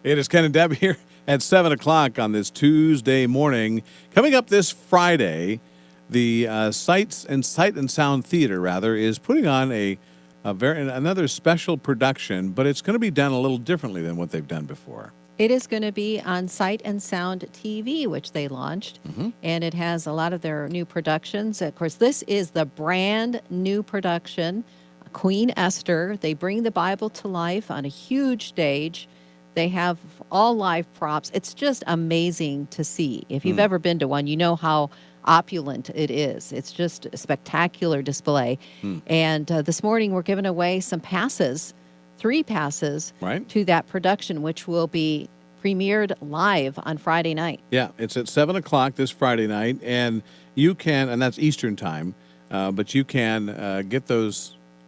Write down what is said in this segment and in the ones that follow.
It is Ken and Deb here at 7 o'clock on this Tuesday morning. Coming up this Friday, the Sight and Sound Theater, rather, is putting on another special production, but it's going to be done a little differently than what they've done before. It is going to be on Sight and Sound TV, which they launched, and it has a lot of their new productions. Of course, this is the brand new production, Queen Esther. They bring the Bible to life on a huge stage. They have all live props. It's just amazing to see. If you've ever been to one, you know how opulent it is. It's just a spectacular display. And this morning, we're giving away some passes, 3 passes to that production, which will be premiered live on Friday night. Yeah, it's at 7 o'clock this Friday night, and you can, and that's Eastern time, but you can get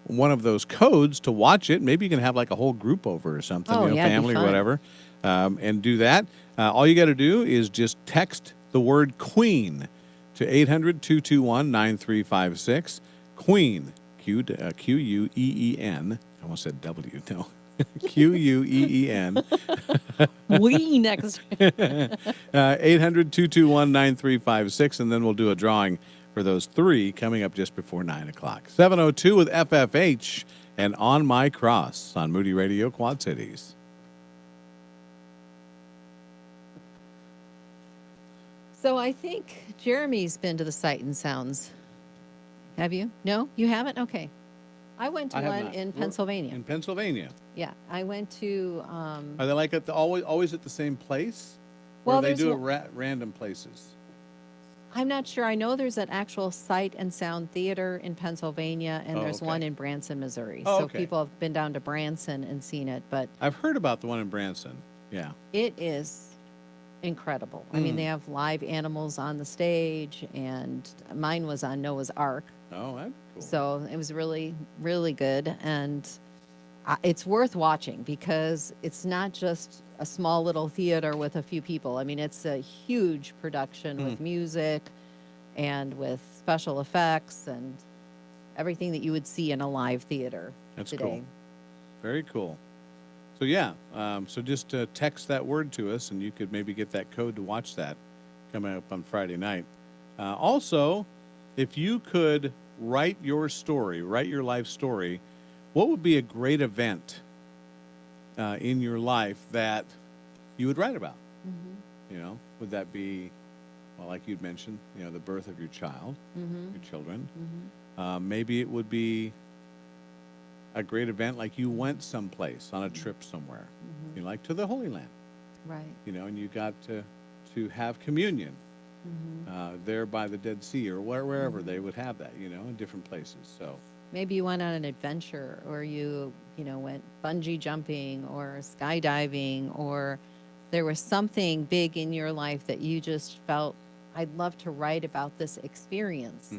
one of those codes to watch it. Maybe you can have like a whole group over or something, family or whatever, and do that. All you got to do is just text the word Queen to 800-221-9356. Queen, Q-U-E-E-N. I almost said W, no. Q-U-E-E-N. We next. 800-221-9356, and then we'll do a drawing for those 3 coming up just before 9 o'clock. 7:02 with FFH and On My Cross on Moody Radio, Quad Cities. So I think Jeremy's been to the Sight and Sounds. Have you? No? You haven't? Okay. I went to one in Pennsylvania. In Pennsylvania? Yeah. I went to... Are they like always at the same place? Well, or they do it random places? I'm not sure. I know there's an actual Sight and Sound Theater in Pennsylvania, and there's one in Branson, Missouri. So people have been down to Branson and seen it. But I've heard about the one in Branson. Yeah. It is incredible. I mean, they have live animals on the stage, and mine was on Noah's Ark. Oh, that's cool. So it was really, really good. And it's worth watching because it's not just a small little theater with a few people. I mean, it's a huge production with music and with special effects and everything that you would see in a live theater today. Cool. Very cool. So, yeah, so just text that word to us, and you could maybe get that code to watch that coming up on Friday night. Also, if you could write your life story, what would be a great event in your life that you would write about? You know, would that be, well, like you'd mentioned, you know, the birth of your child, your children. Maybe it would be a great event like you went someplace on a trip somewhere, you know, like to the Holy Land. Right. You know, and you got to have communion there by the Dead Sea or wherever they would have that, you know, in different places. So maybe you went on an adventure, or you went bungee jumping or skydiving, or there was something big in your life that you just felt, I'd love to write about this experience.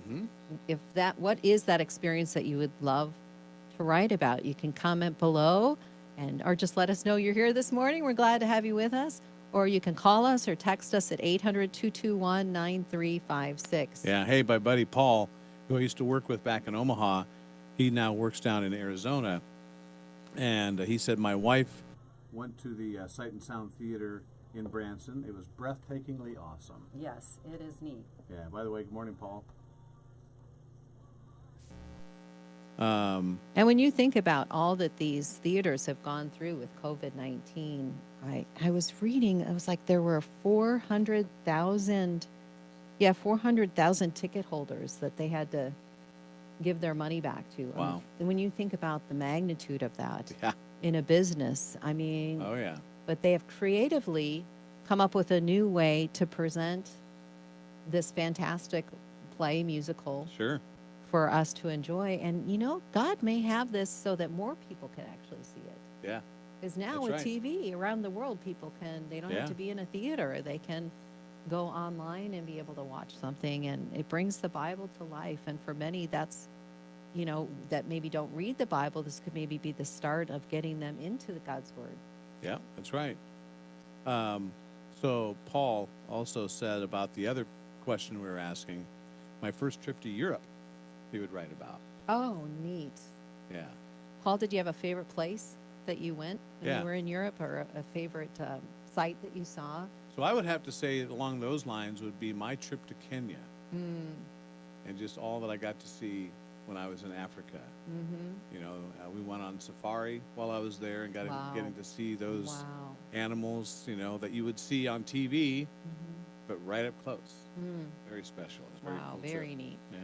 What is that experience that you would love to write about? You can comment below or just let us know you're here this morning. We're glad to have you with us. Or you can call us or text us at 800-221-9356. Yeah. Hey, my buddy Paul, who I used to work with back in Omaha, he now works down in Arizona. And he said, my wife went to the Sight and Sound Theater in Branson. It was breathtakingly awesome. Yes, it is neat. Yeah. By the way, good morning, Paul. And when you think about all that these theaters have gone through with COVID-19, I was reading, it was like there were 400,000 ticket holders that they had to give their money back to. Wow. And when you think about the magnitude of that in a business, I mean, but they have creatively come up with a new way to present this fantastic play musical. Sure. For us to enjoy. And, you know, God may have this so that more people can actually see it. Yeah. Because now with TV around the world, people they don't have to be in a theater. They can go online and be able to watch something, and it brings the Bible to life. And for many, that's, you know, that maybe don't read the Bible, this could maybe be the start of getting them into God's Word. Yeah, that's right. So Paul also said about the other question we were asking, my first trip to Europe, he would write about. Oh, neat. Yeah. Paul, did you have a favorite place? that you went when Yeah. you were in Europe, or a favorite site that you saw? So I would have to say along those lines would be my trip to Kenya and just all that I got to see when I was in Africa. Mm-hmm. You know, we went on safari while I was there and Wow. getting to see those Wow. animals, you know, that you would see on TV, Mm-hmm. but right up close. Mm. Very special. It was a very Wow, cool very trip. neat. Yeah.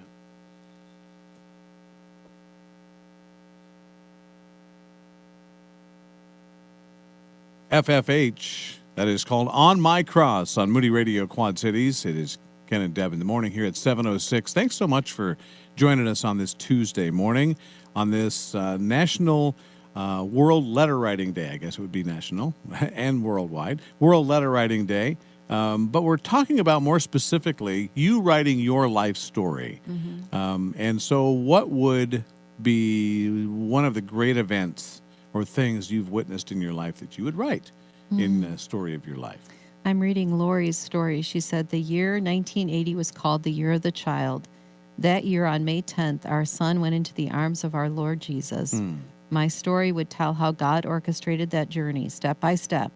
FFH, that is called On My Cross on Moody Radio Quad Cities. It is Ken and Deb in the morning here at 7:06. Thanks so much for joining us on this Tuesday morning on this National World Letter Writing Day. I guess it would be national and worldwide. World Letter Writing Day. But we're talking about more specifically you writing your life story. And so what would be one of the great events or things you've witnessed in your life that you would write in the story of your life? I'm reading Lori's story. She said the year 1980 was called the Year of the Child. That year, on May 10th, our son went into the arms of our Lord Jesus. My story would tell how God orchestrated that journey, step by step.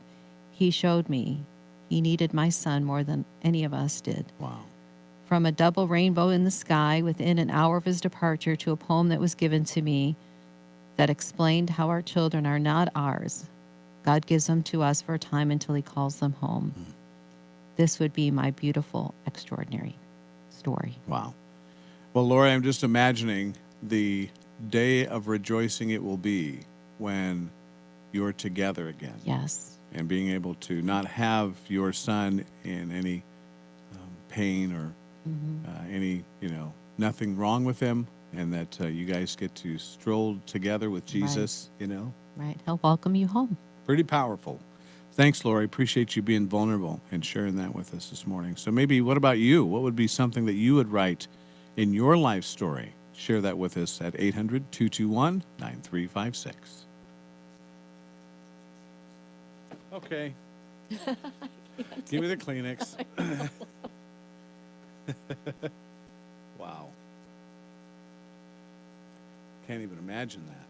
He showed me he needed my son more than any of us did. Wow. From a double rainbow in the sky within an hour of his departure to a poem that was given to me that explained how our children are not ours. God gives them to us for a time until he calls them home. This would be my beautiful, extraordinary story. Wow. Well, Lori, I'm just imagining the day of rejoicing it will be when you're together again. Yes. And being able to not have your son in any pain or any, nothing wrong with him, and that you guys get to stroll together with Jesus, Right. He'll welcome you home. Pretty powerful. Thanks, Lori. Appreciate you being vulnerable and sharing that with us this morning. So maybe, what about you? What would be something that you would write in your life story? Share that with us at 800-221-9356. Okay. Give me the Kleenex. Wow. Can't even imagine that.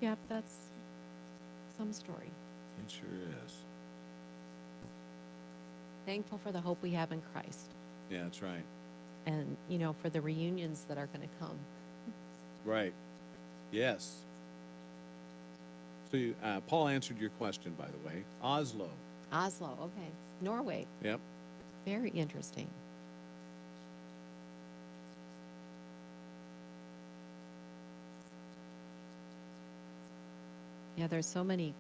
Yep, that's some story. It sure is. Thankful for the hope we have in Christ. Yeah, that's right. And, for the reunions that are going to come. Right. Yes. So Paul answered your question, by the way. Oslo. Oslo, okay. Norway. Yep. Very interesting. Yeah, there's so many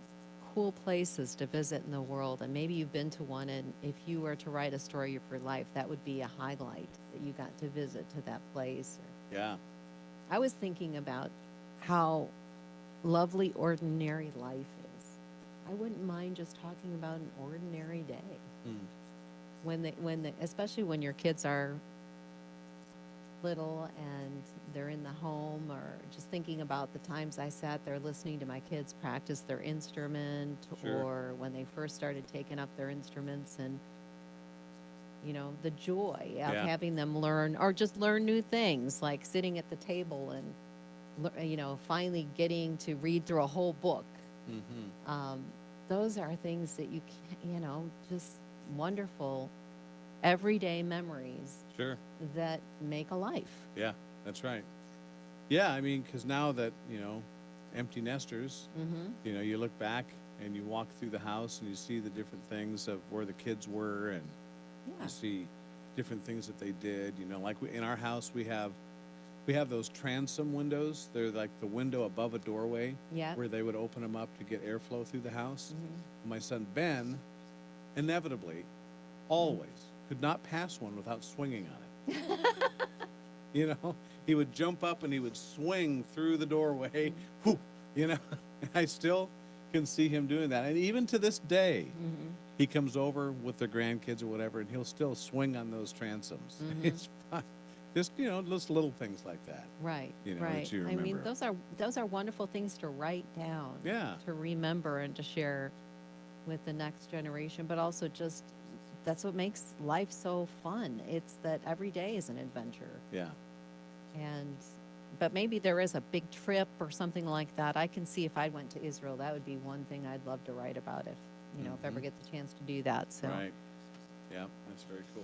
cool places to visit in the world, and maybe you've been to one, and if you were to write a story of your life, that would be a highlight that you got to visit to that place. Yeah. I was thinking about how lovely ordinary life is. I wouldn't mind just talking about an ordinary day. Especially when your kids are little and they're in the home, or just thinking about the times I sat there listening to my kids practice their instrument, Sure. or when they first started taking up their instruments, and the joy of Yeah. having them learn, or just learn new things, like sitting at the table and finally getting to read through a whole book. Those are things that you can, just wonderful everyday memories Sure. that make a life. Yeah, that's right. Yeah, I mean, because now that, empty nesters, you look back and you walk through the house and you see the different things of where the kids were, and you see different things that they did. Like in our house, we have those transom windows. They're like the window above a doorway, Yeah. where they would open them up to get airflow through the house. My son Ben, inevitably, always could not pass one without swinging on it. He would jump up and he would swing through the doorway. Whew, I still can see him doing that. And even to this day, he comes over with their grandkids or whatever, and he'll still swing on those transoms. It's fun. Just, just little things like that. Right. That Right. you I mean, remember. those are wonderful things to write down. Yeah. To remember and to share with the next generation, but also just that's what makes life so fun. It's that every day is an adventure. Yeah. And but maybe there is a big trip or something like that. I can see if I went to Israel, that would be one thing I'd love to write about if if I ever get the chance to do that. So Right. Yeah, that's very cool.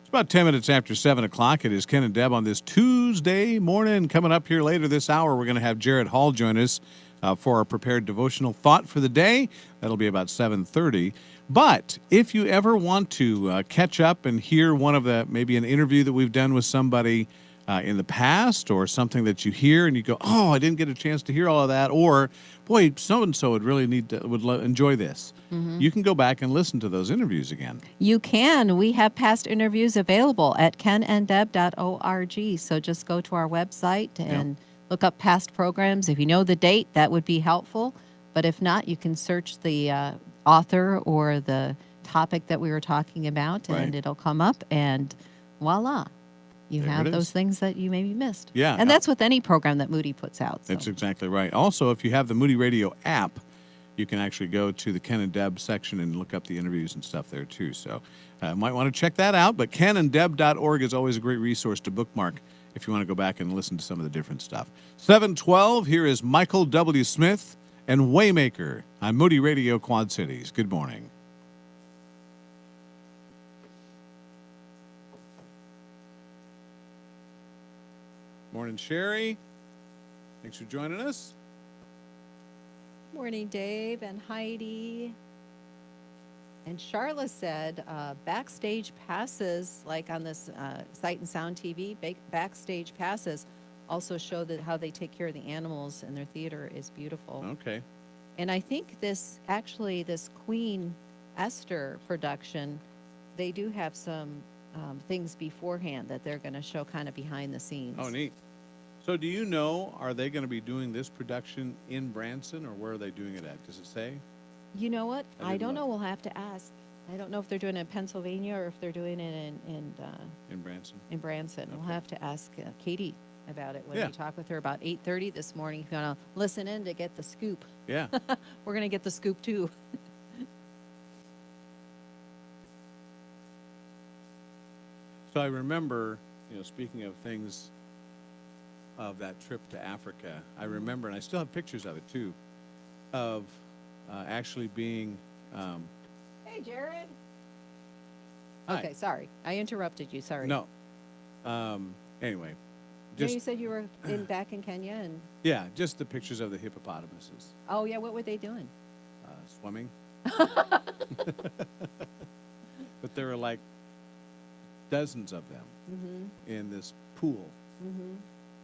It's about 10 minutes after 7 o'clock. It is Ken and Deb on this Tuesday morning. Coming up here later this hour, we're going to have Jared Hall join us for our prepared devotional thought for the day. That'll be about 7:30. But if you ever want to catch up and hear one of maybe an interview that we've done with somebody in the past, or something that you hear and you go, oh, I didn't get a chance to hear all of that, or boy, so-and-so would really enjoy this. You can go back and listen to those interviews again. you can. We have past interviews available at kenanddeb.org. So just go to our website and look up past programs. If you know the date, that would be helpful. But if not, you can search the author or the topic that we were talking about, and Right. it'll come up, and voila. You There have it those is. things that you maybe missed. Yeah. And that's with any program that Moody puts out. So. That's exactly right. Also, if you have the Moody Radio app, you can actually go to the Ken and Deb section and look up the interviews and stuff there too. So might want to check that out. But kenanddeb.org is always a great resource to bookmark if you want to go back and listen to some of the different stuff. 7:12, here is Michael W. Smith and Waymaker on Moody Radio Quad Cities. Good morning. Morning, Sherry. Thanks for joining us. Morning, Dave and Heidi. And Charla said backstage passes, like on this Sight and Sound TV, backstage passes also show that how they take care of the animals, and their theater is beautiful. Okay. And I think this Queen Esther production, they do have some things beforehand that they're going to show kind of behind the scenes. Oh, neat. So do you know, are they going to be doing this production in Branson, or where are they doing it at? Does it say? You know what? I I didn't don't look. know. We'll have to ask. I don't know if they're doing it in Pennsylvania or if they're doing it In Branson. in Branson. We'll Okay. have to ask Katie about it when Yeah. we talk with her about 8:30 this morning. If you want to listen in to get the scoop, Yeah. we're going to get the scoop too. So I remember, speaking of things of that trip to Africa, I remember, and I still have pictures of it too, of actually being. Hey, Jared. Hi. Okay, sorry. I interrupted you. Sorry. No. Anyway, No, just you said you were back in Kenya, and yeah, just the pictures of the hippopotamuses oh yeah, what were they doing? swimming. But there were like dozens of them Mm-hmm. in this pool Mm-hmm.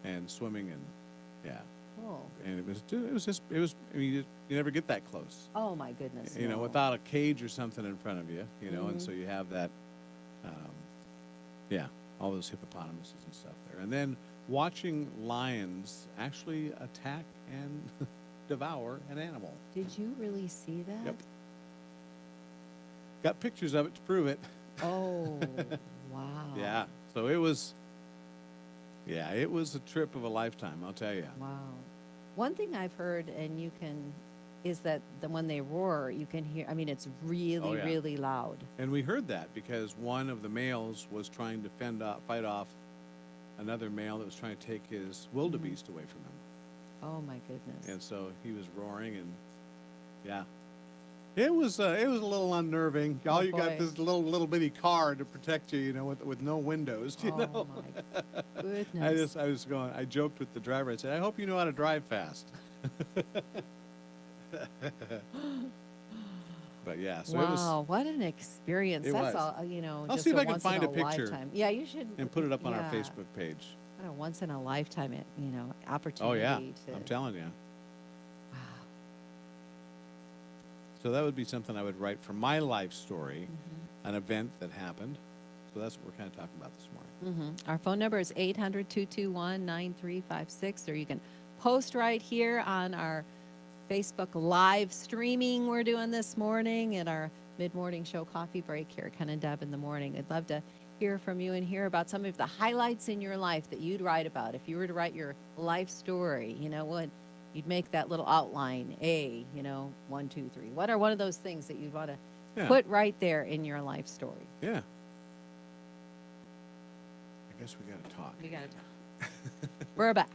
and swimming, and yeah, Oh. and it was. I mean, you never get that close. Oh my goodness. You know, no. without a cage or something in front of you, and so you have that, all those hippopotamuses and stuff there. And then watching lions actually attack and devour an animal. Did you really see that? Yep. Got pictures of it to prove it. Oh, wow. Yeah. So it was a trip of a lifetime, I'll tell you. Wow. One thing I've heard, and is that when they roar, you can hear, I mean, it's really, Oh, yeah. really loud. And we heard that because one of the males was trying to fight off another male that was trying to take his wildebeest away from him. Oh my goodness. And so he was roaring, and yeah, it was a little unnerving. All you got boy. this little bitty car to protect you, with no windows. You Oh know, my goodness. I joked with the driver. I said, I hope you know how to drive fast. But yeah, so it was, wow, what an experience. It That's was. all, I'll just see if a I can once find in a picture lifetime. Yeah, you should. and put it up on our yeah. Facebook page. What a once in a lifetime, Oh opportunity yeah, to. I'm telling you. Wow. So that would be something I would write from my life story, Mm-hmm. an event that happened. So that's what we're kind of talking about this morning. Our phone number is 800-221-9356, or you can post right here on our Facebook live streaming we're doing this morning in our mid-morning show coffee break here at Ken and Deb in the morning. I'd love to hear from you and hear about some of the highlights in your life that you'd write about. If you were to write your life story, you'd make that little outline, 1, 2, 3. What are one of those things that you'd want to put right there in your life story? Yeah. I guess we got to talk. We got to talk. We're back.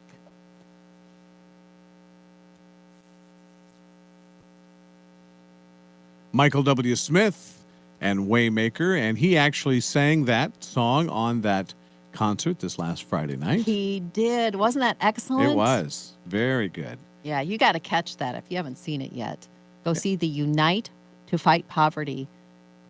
Michael W. Smith and Waymaker, and he actually sang that song on that concert this last Friday night. He did. Wasn't that excellent? It was. Very good. Yeah, you got to catch that if you haven't seen it yet. Go see the Unite to Fight Poverty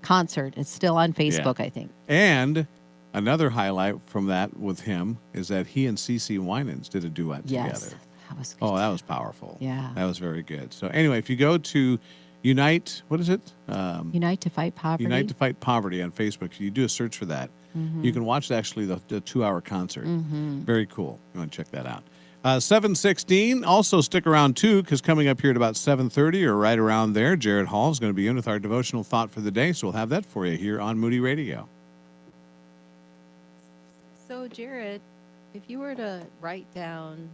concert. It's still on Facebook, I think. And another highlight from that with him is that he and CeCe Winans did a duet together. That was Oh, that was powerful. Yeah. That was very good. So anyway, if you go to Unite, what is it? Unite to Fight Poverty. Unite to Fight Poverty on Facebook. You do a search for that. You can watch actually the 2-hour concert. Very cool. You want to check that out. 7:16. Also stick around too, because coming up here at about 7:30 or right around there, Jared Hall is going to be in with our devotional thought for the day. So we'll have that for you here on Moody Radio. So Jared, if you were to write down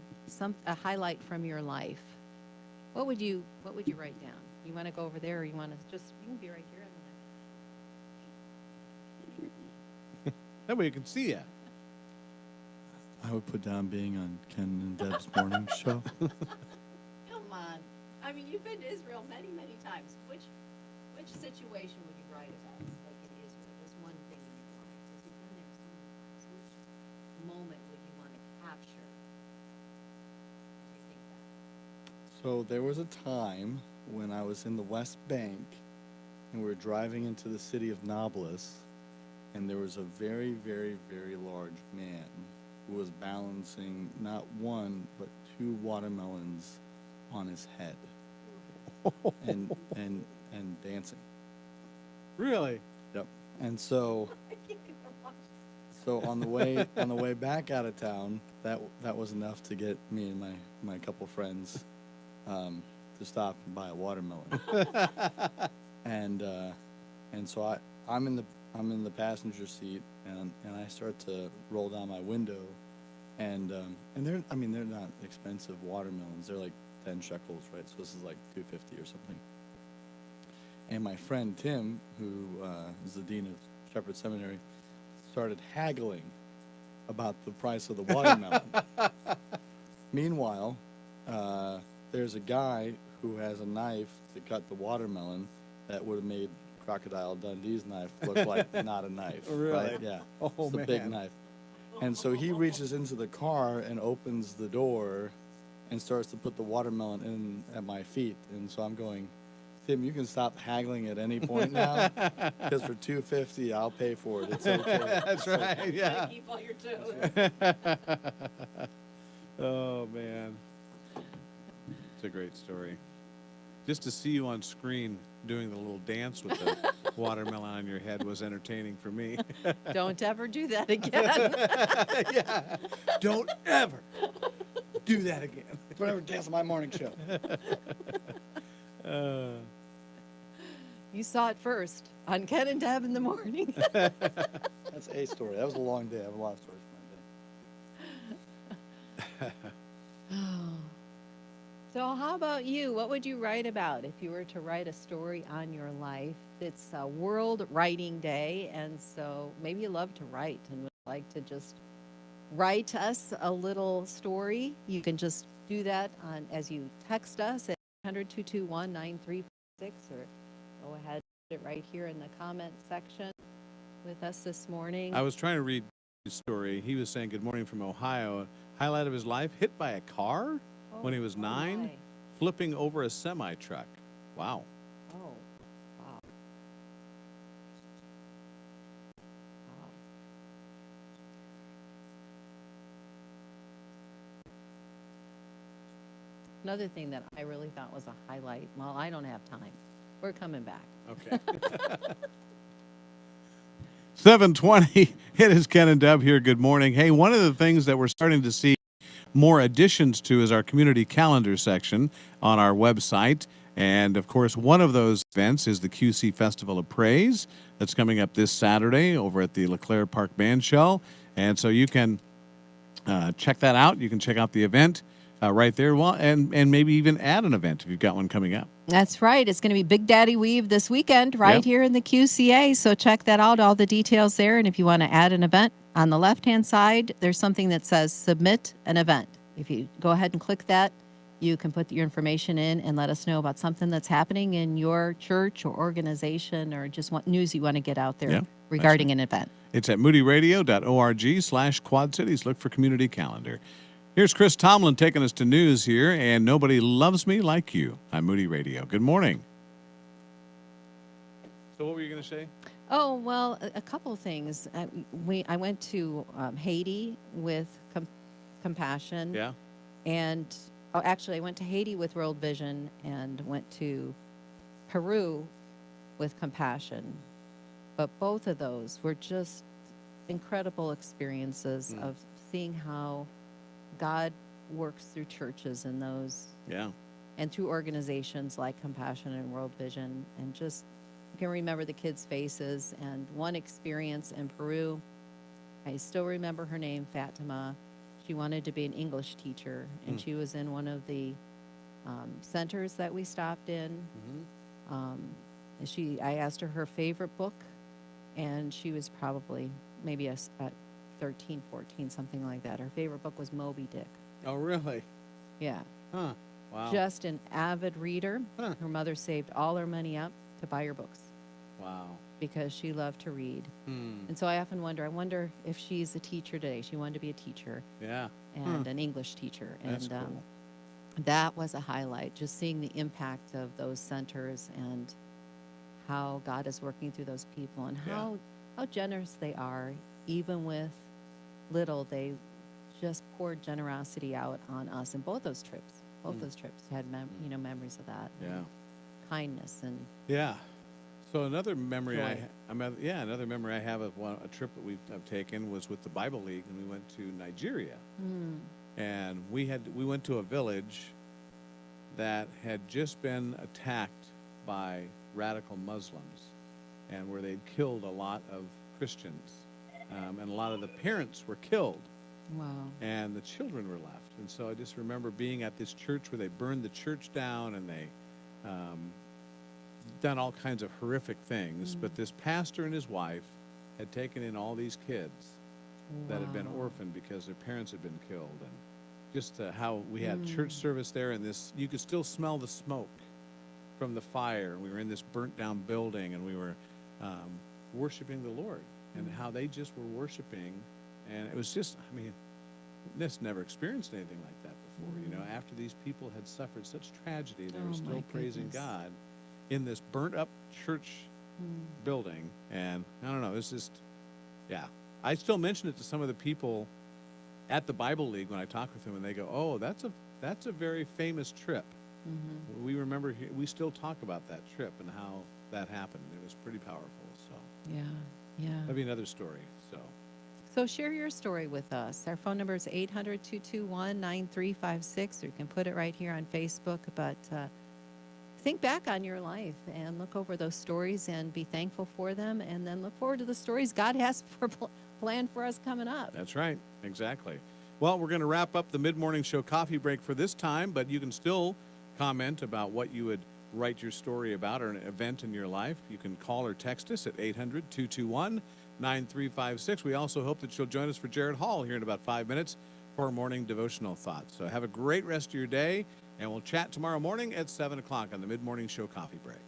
a highlight from your life, what would you write down? You want to go over there, or you want to you can be right here. That way you can see you. I would put down being on Ken and Deb's morning show. Come on. I mean, you've been to Israel many, many times. Which situation would you write about? Like in Israel, just one thing in your life. Because you've been there so many times. Which moment would you want to capture? As you think back? So there was a time when I was in the West Bank and we were driving into the city of Nablus, and there was a very, very, very large man who was balancing not one but 2 watermelons on his head and dancing. Really? Yep. And so on the way back out of town, that was enough to get me and my couple friends to stop and buy a watermelon. and so I'm in the passenger seat, and I start to roll down my window, and they're not expensive watermelons. They're like 10 shekels, right? So this is like $2.50 or something. And my friend Tim, who is the dean of Shepherd Seminary, started haggling about the price of the watermelon. Meanwhile, there's a guy who has a knife to cut the watermelon that would have made Crocodile Dundee's knife look like not a knife. Really? Right? Yeah. Oh, it's a big knife. And so he reaches into the car and opens the door and starts to put the watermelon in at my feet. And so I'm going, Tim, you can stop haggling at any point now, because for $2.50 I'll pay for it. It's okay. That's right. Yeah. Keep all your toes. Oh man, it's a great story. Just to see you on screen doing the little dance with the watermelon on your head was entertaining for me. Don't ever do that again. Yeah. Don't ever do that again. Don't ever dance on my morning show. You saw it first on Ken and Deb in the morning. That's a story. That was a long day. I have a lot of stories for my day. So how about you? What would you write about if you were to write a story on your life? It's a World Writing Day, and so maybe you love to write and would like to just write us a little story. You can just do that as you text us at 800-221-9346, or go ahead and put it right here in the comment section with us this morning. I was trying to read his story. He was saying good morning from Ohio. Highlight of his life, hit by a car when he was 9, my. flipping over a semi-truck. Wow. Oh, wow. Wow. Another thing that I really thought was a highlight. Well, I don't have time. We're coming back. Okay. 7:20. It is Ken and Deb here. Good morning. Hey, one of the things that we're starting to see more additions to is our community calendar section on our website. And of course, one of those events is the QC Festival of Praise that's coming up this Saturday over at the LeClaire Park Band Shell. And so you can check that out. You can check out the event. right there. Well, and maybe even add an event if you've got one coming up. That's right. It's going to be Big Daddy Weave this weekend right Yep. here in the QCA. So check that out, all the details there. And if you want to add an event, on the left-hand side, there's something that says Submit an Event. If you go ahead and click that, you can put your information in and let us know about something that's happening in your church or organization or just what news you want to get out there Yeah, regarding an event. It's at moodyradio.org/Quad Cities. Look for community calendar. Here's Chris Tomlin taking us to news here, and nobody loves me like you on Moody Radio. Good morning. So what were you going to say? Oh, well, a couple of things. I went to Haiti with Compassion. Yeah. And actually, I went to Haiti with World Vision and went to Peru with Compassion. But both of those were just incredible experiences of seeing how God works through churches in those. Yeah. And through organizations like Compassion and World Vision. And just, you can remember the kids' faces. And one experience in Peru, I still remember her name, Fatima. She wanted to be an English teacher, and she was in one of the centers that we stopped in. I asked her favorite book, and she was probably maybe at 13, 14, something like that. Her favorite book was Moby Dick. Oh, really? Yeah. Huh. Wow. Just an avid reader. Huh. Her mother saved all her money up to buy her books Wow. because she loved to read. And so I often wonder if she's a teacher today. She wanted to be a teacher. Yeah. And an English teacher. That's And cool. that was a highlight, just seeing the impact of those centers and how God is working through those people and how generous they are. Even with little, they just poured generosity out on us. And both those trips had memories of that. Yeah. Kindness and Yeah. So another memory Joy. another memory I have of a trip that I've taken was with the Bible League, and we went to Nigeria, and we went to a village that had just been attacked by radical Muslims, and where they'd killed a lot of Christians, and a lot of the parents were killed, wow. and the children were left. And so I just remember being at this church where they burned the church down, and they done all kinds of horrific things, but this pastor and his wife had taken in all these kids that had been orphaned because their parents had been killed, and just how we had church service there, and you could still smell the smoke from the fire. We were in this burnt down building, and we were worshiping the Lord, and how they just were worshiping, and it was just, this never experienced anything like that before. After these people had suffered such tragedy, they were still praising God in this burnt up church building. And I don't know, it's just, I still mention it to some of the people at the Bible League when I talk with them, and they go, oh, that's a very famous trip. We remember, we still talk about that trip and how that happened. It was pretty powerful. So that'd be another story. So share your story with us. Our phone number is 800-221-9356, or you can put it right here on Facebook. But think back on your life and look over those stories and be thankful for them, and then look forward to the stories God has planned for us coming up. That's right. Exactly. Well, we're going to wrap up the mid-morning show coffee break for this time, but you can still comment about what you would write your story about or an event in your life. You can call or text us at 800-221-9356. We also hope that you'll join us for Jared Hall here in about 5 minutes for morning devotional thoughts. So have a great rest of your day, and we'll chat tomorrow morning at 7 o'clock on the mid-morning show coffee break.